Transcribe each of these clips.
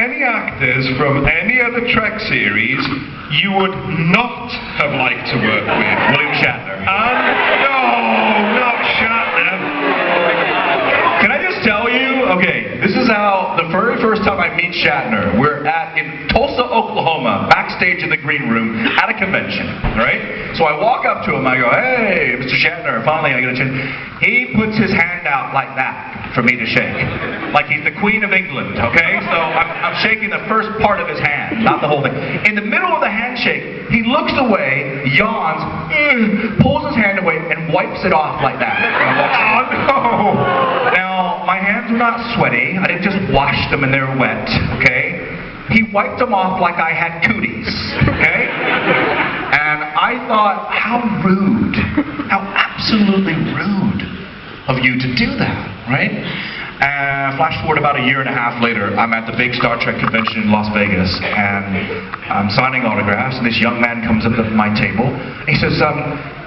any actors from any other Trek series you would not have liked to work with? William Shatner. No, not Shatner. Can I just tell you? Okay, this is how the very first time I meet Shatner. We're in Tulsa, Oklahoma, backstage in the green room at a convention. Right? So I walk up to him. I go, "Hey, Mr. Shatner, finally I get a chance." He puts his hand out like that for me to shake, like he's the Queen of England. Okay, so I'm shaking the first part of his hand, not the whole thing. In the middle of the handshake, he looks away, yawns, pulls his hand away, and wipes it off like that. Oh no! Now, my hands are not sweaty. I didn't just wash them and they're wet, okay? He wiped them off like I had cooties, okay? And I thought, how rude, how absolutely rude of you to do that, right? Flash forward about a year and a half later, I'm at the big Star Trek convention in Las Vegas, and I'm signing autographs, and this young man comes up to my table. He says,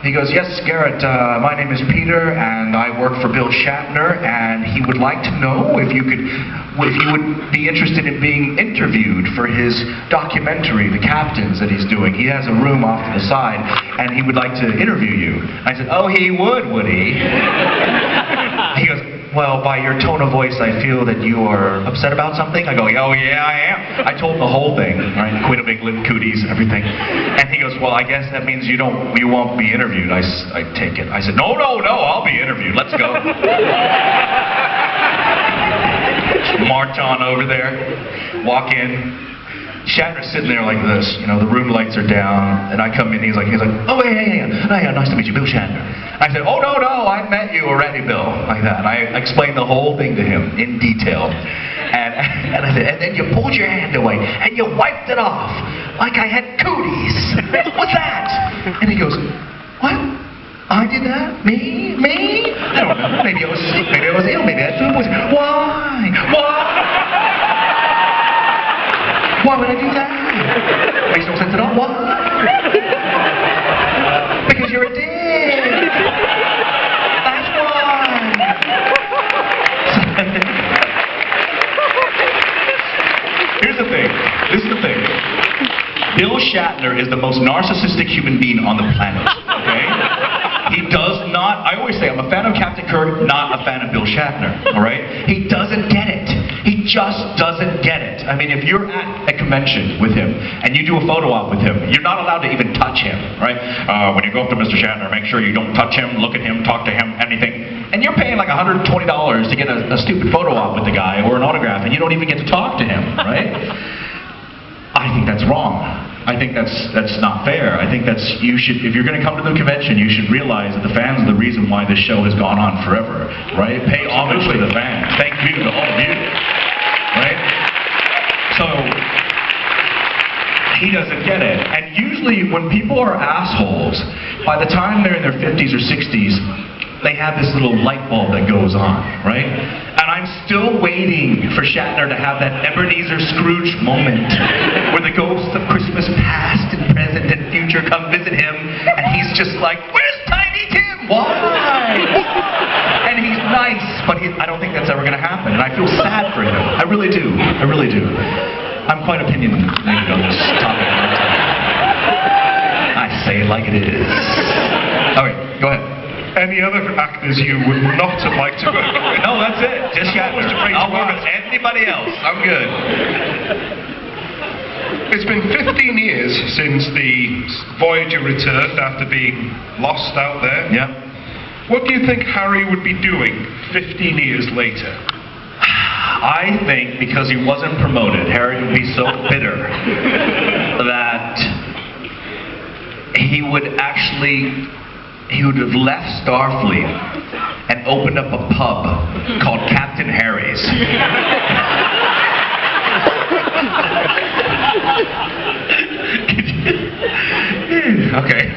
he goes, "Yes, Garrett, my name is Peter, and I work for Bill Shatner, and he would like to know if you would be interested in being interviewed for his documentary, The Captains, that he's doing. He has a room off to the side, and he would like to interview you." I said, "Oh, he would he?" He goes, "Well, by your tone of voice, I feel that you are upset about something." I go, "Oh yeah, I am." I told him the whole thing, right? Queen of England, cooties, everything. And he goes, "Well, I guess that means you won't be interviewed." I take it. I said, No, I'll be interviewed. Let's go. March on over there, walk in. Shatner's sitting there like this, the room lights are down, and I come in, he's like, "Oh, hey, nice to meet you, Bill Shatner." I said, "Oh, no, I met you already, Bill," like that. And I explained the whole thing to him in detail. And I said, "And then you pulled your hand away, and you wiped it off, like I had cooties. What's that?" And he goes, "What? I did that? Me? I don't know, maybe I was sick, maybe I was ill, maybe I had food poisoning. Why? Why would I do that? Makes no sense at all. Why? Because you're a dick. That's why." Here's the thing. This is the thing. Bill Shatner is the most narcissistic human being on the planet. Okay? He does not. I always say I'm a fan of Captain Kirk, not a fan of Bill Shatner. All right? He doesn't get it. He just doesn't get it. I mean, if you're at a convention with him and you do a photo op with him, you're not allowed to even touch him, right? When you go up to Mr. Shatner, make sure you don't touch him, look at him, talk to him, anything. And you're paying like $120 to get a stupid photo op with the guy or an autograph, and you don't even get to talk to him, right? I think that's wrong. I think that's not fair. I think if you're going to come to the convention, you should realize that the fans are the reason why this show has gone on forever, right? Pay homage to the fans. Thank you to all of you, right? So, he doesn't get it. And usually when people are assholes, by the time they're in their 50s or 60s, they have this little light bulb that goes on, right? And I'm still waiting for Shatner to have that Ebenezer Scrooge moment where the ghosts of Christmas past and present and future come visit him, and he's just like, "Where's Tiny Tim? Why?" And he's nice, but I don't think that's ever going to happen, and I feel sad for him. I really do. I'm quite opinionated on this topic. I say it like it is. All right, go ahead. Any other actors you would not have liked to work with? No, that's it. Just Shatner. I'll work with anybody else. I'm good. It's been 15 years since the Voyager returned after being lost out there. Yeah. What do you think Harry would be doing 15 years later? I think because he wasn't promoted, Harry would be so bitter that he would have left Starfleet and opened up a pub called Captain Harry's. Okay.